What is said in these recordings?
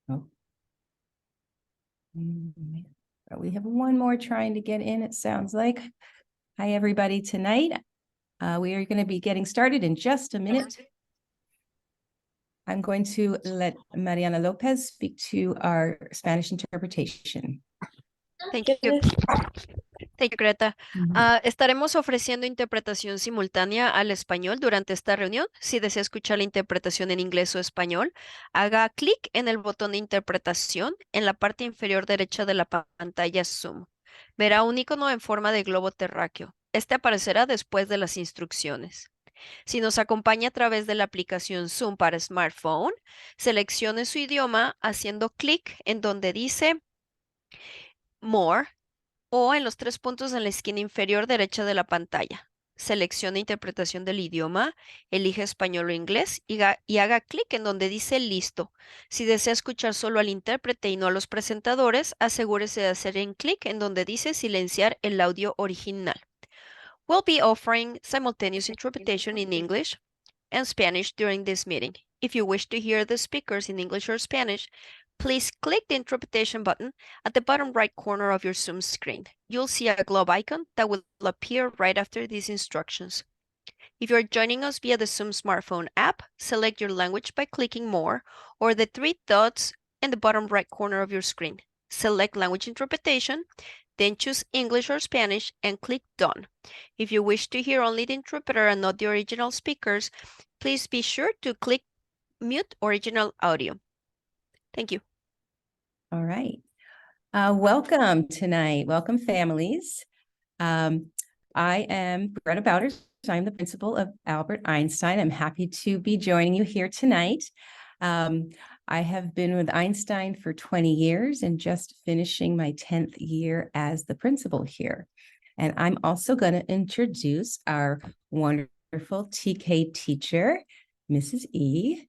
Oh. We have one more trying to get in, it sounds like. Hi, everybody. Tonight, we are going to be getting started in just a minute. I'm going to let Mariana Lopez speak to our Spanish interpretation. Thank you. Thank you, Greta. Estaremos ofreciendo interpretación simultánea al español durante esta reunión. Si desea escuchar la interpretación en inglés o español, haga clic en el botón de interpretación en la parte inferior derecha de la pantalla Zoom. Verá un icono en forma de globo terráqueo. Este aparecerá después de las instrucciones. Si nos acompaña a través de la aplicación Zoom para smartphone, seleccione su idioma haciendo clic en donde dice More o en los tres puntos en la esquina inferior derecha de la pantalla. Seleccione interpretación del idioma, elige español o inglés y haga clic en donde dice listo. Si desea escuchar solo al intérprete y no a los presentadores, asegúrese de hacer clic en donde dice silenciar el audio original. We'll be offering simultaneous interpretation in English and Spanish during this meeting. If you wish to hear the speakers in English or Spanish, please click the interpretation button at the bottom right corner of your Zoom screen. You'll see a globe icon that will appear right after these instructions. If you're joining us via the Zoom smartphone app, select your language by clicking More or the three dots in the bottom right corner of your screen. Select Language Interpretation, then choose English or Spanish and click Done. If you wish to hear only the interpreter and not the original speakers, please be sure to click Mute Original Audio. Thank you. All right. Welcome tonight. Welcome, families. I am Greta Bowders. I'm the principal of Albert Einstein. I'm happy to be joining you here tonight. I have been with Einstein for 20 years and just finishing my 10th year as the principal here. And I'm also going to introduce our wonderful TK teacher, Mrs. E.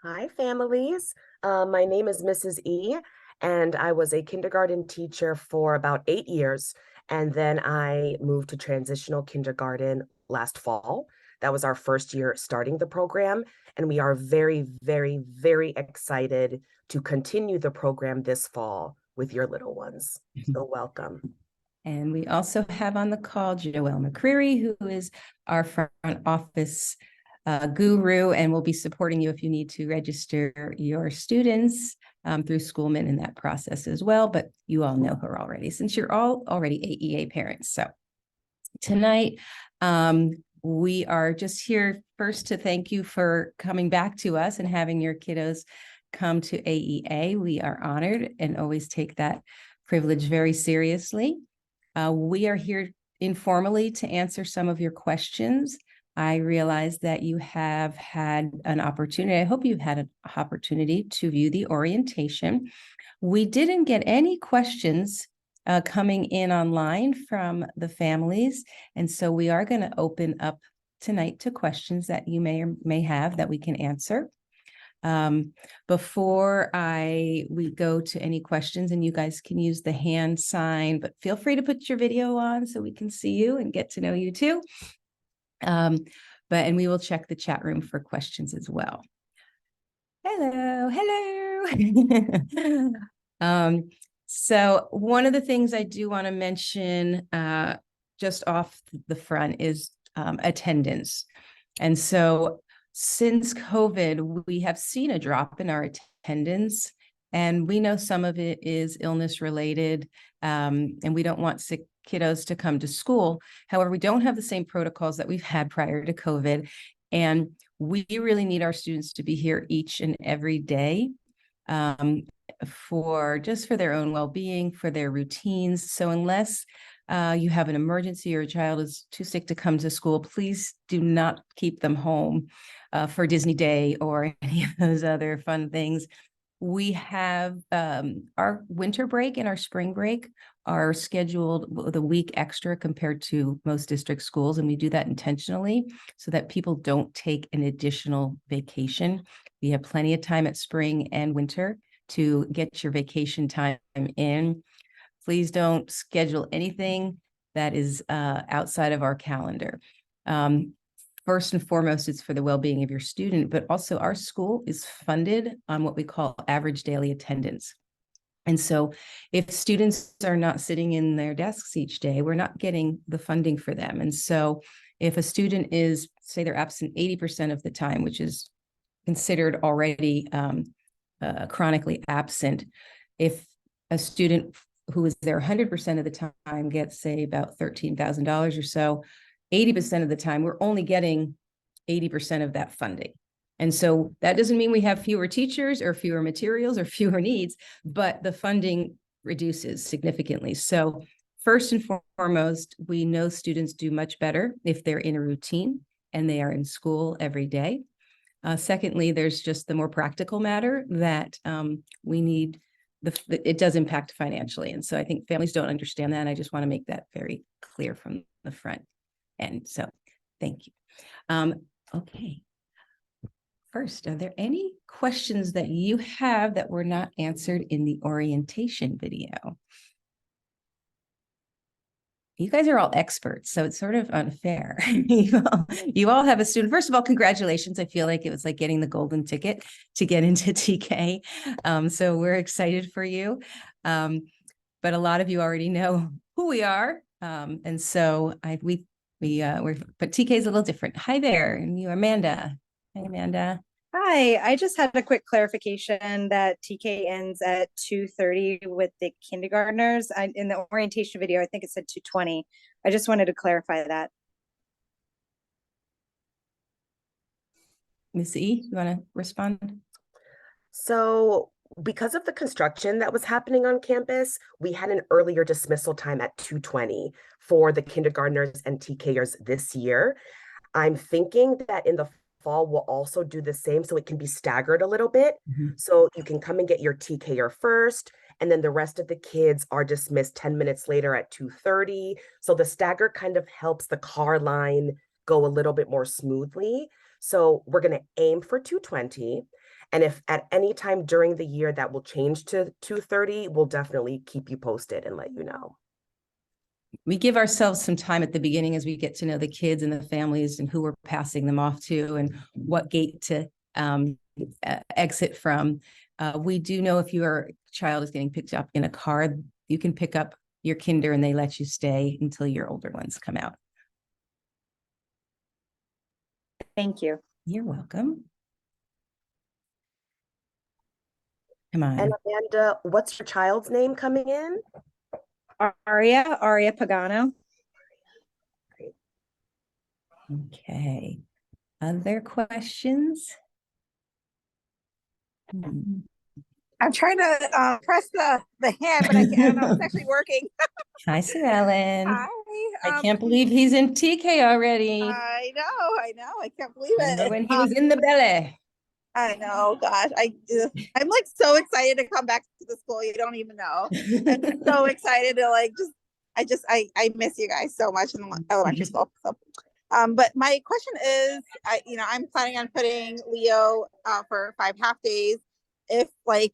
Hi, families. My name is Mrs. E, and I was a kindergarten teacher for about 8 years. And then I moved to transitional kindergarten last fall. That was our first year starting the program. And we are very, very, very excited to continue the program this fall with your little ones. So welcome. And we also have on the call Joelle McCreary, who is our front office guru, and will be supporting you if you need to register your students through Schoolman in that process as well. But you all know her already, since you're all already AEA parents. So tonight, we are just here first to thank you for coming back to us and having your kiddos come to AEA. We are honored and always take that privilege very seriously. We are here informally to answer some of your questions. I realize that you have had an opportunity. I hope you've had an opportunity to view the orientation. We didn't get any questions coming in online from the families. And so we are going to open up tonight to questions that you may have that we can answer. Before we go to any questions, and you guys can use the hand sign, but feel free to put your video on so we can see you and get to know you too. And we will check the chat room for questions as well. Hello. So one of the things I do want to mention just off the front is attendance. And so since COVID, we have seen a drop in our attendance, and we know some of it is illness related, and we don't want sick kiddos to come to school. However, we don't have the same protocols that we've had prior to COVID, and we really need our students to be here each and every day for their own well-being, for their routines. So unless you have an emergency or a child is too sick to come to school, please do not keep them home for Disney Day or any of those other fun things. We have our winter break and our spring break are scheduled with a week extra compared to most district schools. And we do that intentionally so that people don't take an additional vacation. We have plenty of time at spring and winter to get your vacation time in. Please don't schedule anything that is outside of our calendar. First and foremost, it's for the well-being of your student, but also our school is funded on what we call average daily attendance. And so if students are not sitting in their desks each day, we're not getting the funding for them. And so if a student is, say they're absent 80% of the time, which is considered already chronically absent, if a student who is there 100% of the time gets, say, about $13,000 or so, 80% of the time, we're only getting 80% of that funding. And so that doesn't mean we have fewer teachers or fewer materials or fewer needs, but the funding reduces significantly. So first and foremost, we know students do much better if they're in a routine and they are in school every day. Secondly, there's just the more practical matter that we need, it does impact financially. And so I think families don't understand that. And I just want to make that very clear from the front end. So thank you. Okay. First, are there any questions that you have that were not answered in the orientation video? You guys are all experts, so it's sort of unfair. You all have a student. First of all, congratulations. I feel like it was like getting the golden ticket to get into TK. So we're excited for you. But a lot of you already know who we are. And so but TK is a little different. Hi there, and you, Amanda. Hi, Amanda. Hi, I just had a quick clarification that TK ends at 2:30 with the kindergartners. In the orientation video, I think it said 2:20. I just wanted to clarify that. Ms. E, you want to respond? So because of the construction that was happening on campus, we had an earlier dismissal time at 2:20 for the kindergartners and TKers this year. I'm thinking that in the fall we'll also do the same, so it can be staggered a little bit. So you can come and get your TKer first, and then the rest of the kids are dismissed 10 minutes later at 2:30. So the stagger kind of helps the car line go a little bit more smoothly. So we're going to aim for 2:20. And if at any time during the year that will change to 2:30, we'll definitely keep you posted and let you know. We give ourselves some time at the beginning as we get to know the kids and the families and who we're passing them off to and what gate to exit from. We do know if your child is getting picked up in a car, you can pick up your kinder and they let you stay until your older ones come out. Thank you. You're welcome. Come on. And Amanda, what's your child's name coming in? Aria Pagano. Great. Okay. Other questions? I'm trying to press the hand, but I don't know if it's actually working. Hi, Sue Ellen. Hi. I can't believe he's in TK already. I know. I can't believe Remember it. when he was in the belly. I know, gosh. I'm like so excited to come back to the school. You don't even know. I'm so excited to I miss you guys so much in the elementary school. So, but my question is, I'm planning on putting Leo for 5 half days. If like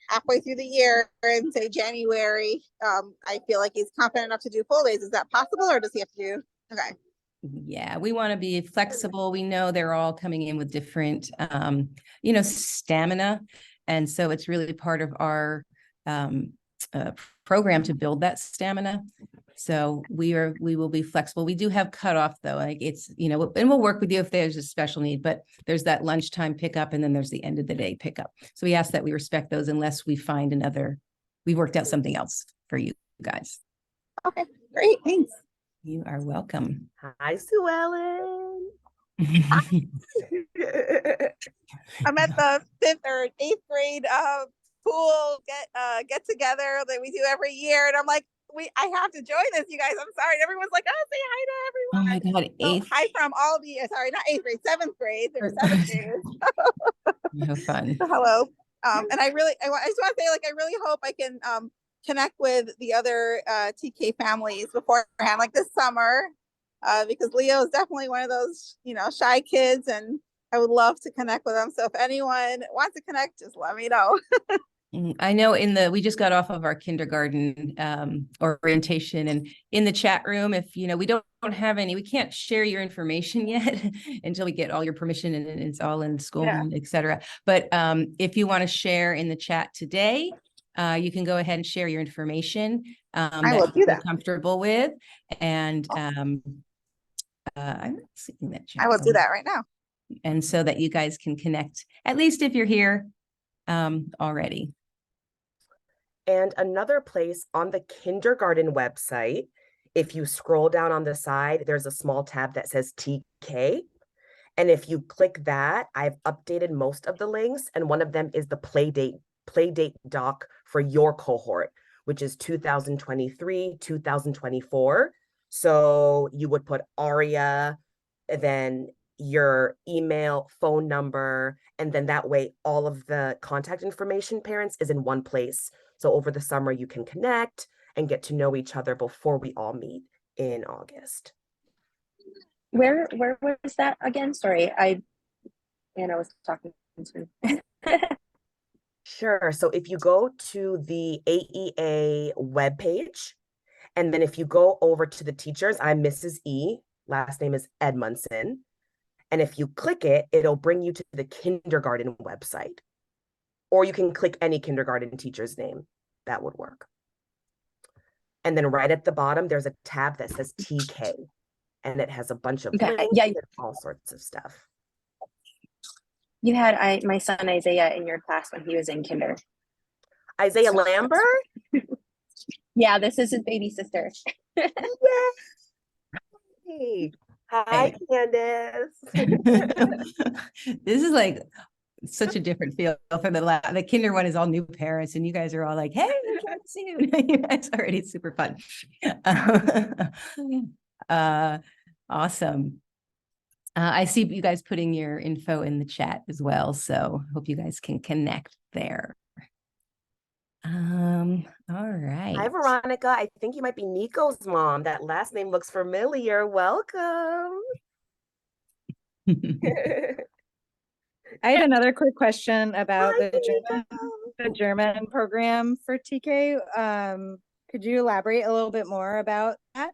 halfway through the year in say January, I feel like he's confident enough to do full days. Is that possible, or does he have to do? Okay. Yeah, we want to be flexible. We know they're all coming in with different, stamina. And so it's really part of our program to build that stamina. So we will be flexible. We do have cutoff though, like it's, and we'll work with you if there's a special need, but there's that lunchtime pickup and then there's the end of the day pickup. So we ask that we respect those unless we find we worked out something else for you guys. Okay, great, thanks. You are welcome. Hi, Sue Ellen. I'm at the 5th or 8th grade pool get together that we do every year, and I'm like, I have to join this, you guys. I'm sorry. And everyone's like, oh, say hi to everyone. Oh my God, 8th. So, hi from all of you. Sorry, not 8th grade, 7th grade. There were 7th graders. No fun. Hello. And I just want to say, like, I really hope I can connect with the other TK families beforehand, like this summer, because Leo is definitely one of those, shy kids, and I would love to connect with them. So if anyone wants to connect, just let me know. I know we just got off of our kindergarten orientation, and in the chat room, if we don't have any, we can't share your information yet until we get all your permission and it's all in school, etc. But if you want to share in the chat today, you can go ahead and share your information I will do you're that. comfortable with, and I'm not seeing that chat. I will do that right now. And so that you guys can connect, at least if you're here already. And another place on the kindergarten website, if you scroll down on the side, there's a small tab that says TK. And if you click that, I've updated most of the links. And one of them is the playdate doc for your cohort, which is 2023, 2024. So you would put Aria, then your email, phone number, and then that way all of the contact information, parents, is in one place. So over the summer, you can connect and get to know each other before we all meet in August. Where was that again? Sorry, Anna was talking to me. Sure. So if you go to the AEA webpage, and then if you go over to the teachers, I'm Mrs. E, last name is Edmondson. And if you click it, it'll bring you to the kindergarten website. Or you can click any kindergarten teacher's name. That would work. And then right at the bottom, there's a tab that says TK. And it has a bunch of links and all sorts of stuff. You had my son Isaiah in your class when he was in kinder. Isaiah Lambert? Yeah, this is his baby sister. Yeah. Hey. Hi, Candace. This is like such a different feel for the kinder one is all new parents, and you guys are all like, hey, I'm trying to see you. You guys already super fun. Awesome. I see you guys putting your info in the chat as well, so hope you guys can connect there. All right. Hi, Veronica. I think you might be Nico's mom. That last name looks familiar. Welcome. I had another quick question about the German program for TK. Could you elaborate a little bit more about that?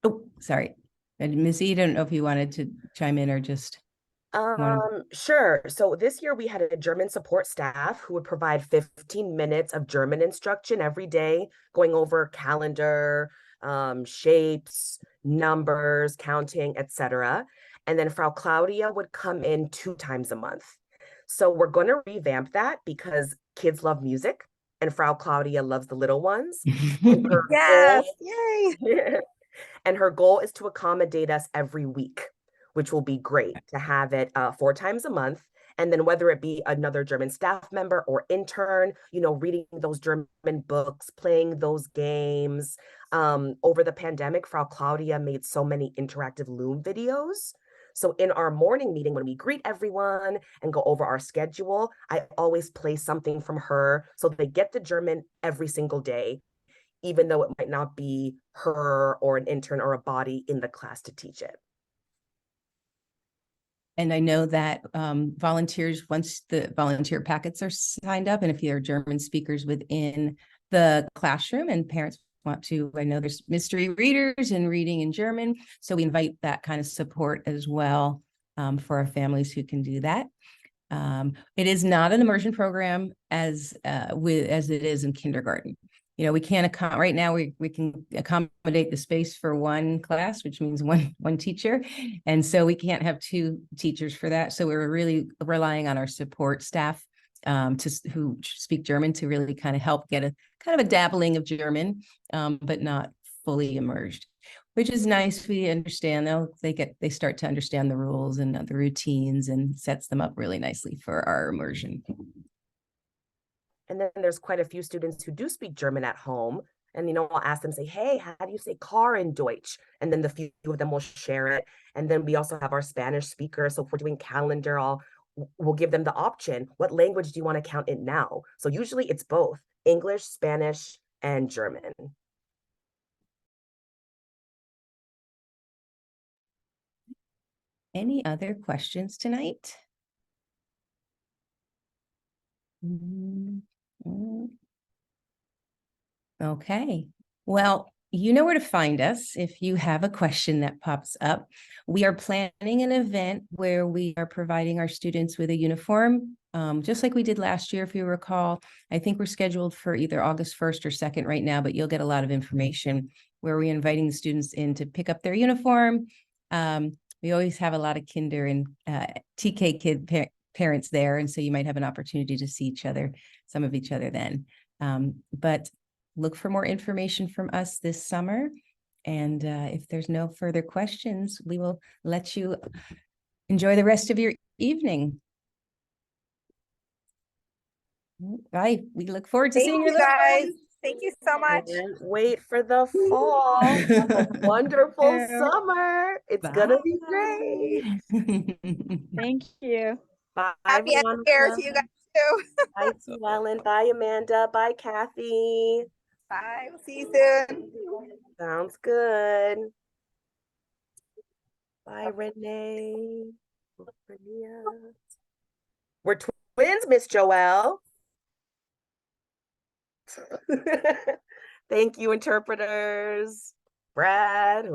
Oh, sorry. Missy, I don't know if you wanted to chime in or just Sure. So this year we had a German support staff who would provide 15 minutes of German instruction every day, going over calendar, shapes, numbers, counting, etc. And then Frau Claudia would come in 2 times a month. So we're going to revamp that because kids love music and Frau Claudia loves the little ones. Yes, yay. And her goal is to accommodate us every week, which will be great to have it 4 times a month. And then whether it be another German staff member or intern, reading those German books, playing those games. Over the pandemic, Frau Claudia made so many interactive Loom videos. So in our morning meeting, when we greet everyone and go over our schedule, I always play something from her so they get the German every single day, even though it might not be her or an intern or a body in the class to teach it. And I know that volunteers, once the volunteer packets are signed up, and if there are German speakers within the classroom and parents want to, I know there's mystery readers and reading in German. So we invite that kind of support as well for our families who can do that. It is not an immersion program as it is in kindergarten. We can't right now we can accommodate the space for one class, which means one teacher. And so we can't have 2 teachers for that. So we're really relying on our support staff who speak German to really kind of help get a kind of a dabbling of German, but not fully immersed, which is nice. We understand they start to understand the rules and the routines, and sets them up really nicely for our immersion. And then there's quite a few students who do speak German at home. And, I'll ask them, say, hey, how do you say car in Deutsch? And then the few of them will share it. And then we also have our Spanish speaker. So if we're doing calendar, we'll give them the option, what language do you want to count in now? So usually it's both English, Spanish, and German. Any other questions tonight? Okay, well, you know where to find us if you have a question that pops up. We are planning an event where we are providing our students with a uniform, just like we did last year, if you recall. I think we're scheduled for either August 1st or 2nd right now, but you'll get a lot of information where we're inviting the students in to pick up their uniform. We always have a lot of kinder and TK kid parents there, and so you might have an opportunity to see some of each other then. But look for more information from us this summer. And if there's no further questions, we will let you enjoy the rest of your evening. Bye. We look forward to seeing you guys. Thank you so much. And wait for the fall. Have a wonderful summer. It's gonna be great. Thank you. Bye, Happy end of year to you guys too. Bye, T. Ellen. Bye, Amanda. Bye, Kathy. Bye. We'll see you soon. Sounds good. Bye, Renee. We're twins, Miss Joelle. Thank you, interpreters. Brad.